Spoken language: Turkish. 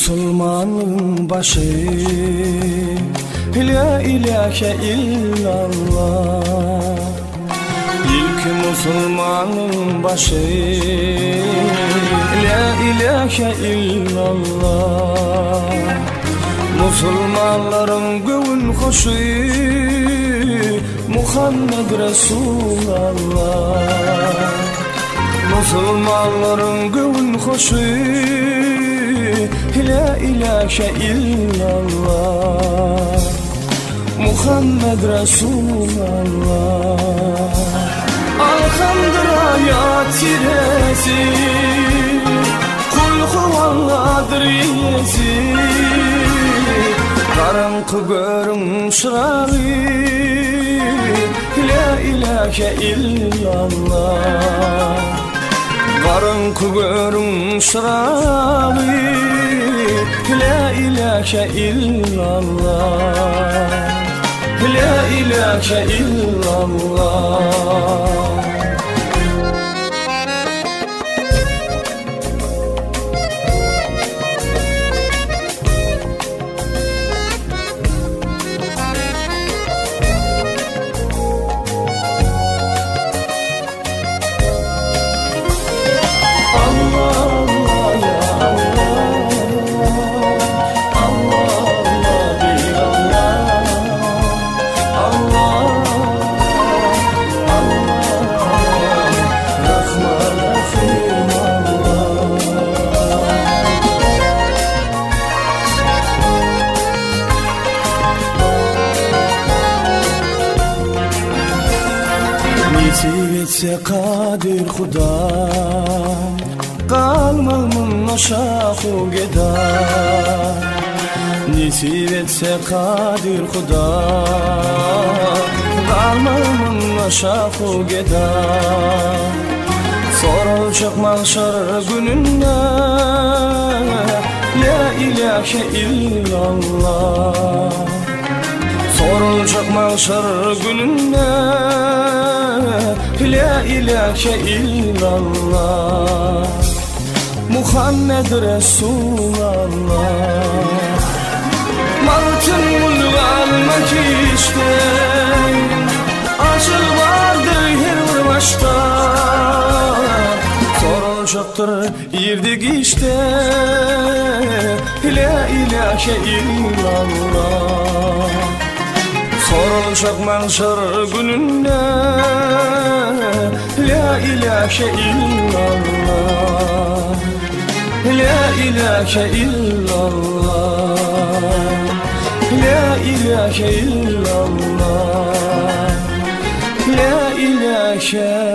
Müslümanın başı La ilahe illallah. İlk Müslümanın başı La ilahe illallah. Müslümanların gövün hoşu Muhammed Resulallah. Müslümanların gövün hoşu La ilahe illallah. Muhammed Resulallah. Alhamdır hayat tiresi Kul huvalladır yesi. Karanqı görün şırağı La ilahe illallah. Karanqı görün şırağı La ilahe illallah. La ilahe illallah. Nitibetse kadir Huda Kalmamın aşağı geda. Nitibetse kadir Huda Kalmamın aşağı geda. Sorulacak mahşer gününde La ilahe illallah. Sorulacak mahşer gününde La ilahe illallah. Muhammed Resulallah. Martın mulk almak ister Acıl vardır her bir başta. Sorulacaktır irdik işte La ilahe illallah. Sorulacak mahşer gününde La ilahe illallah. La ilahe illallah. La ilahe illallah. La ilahe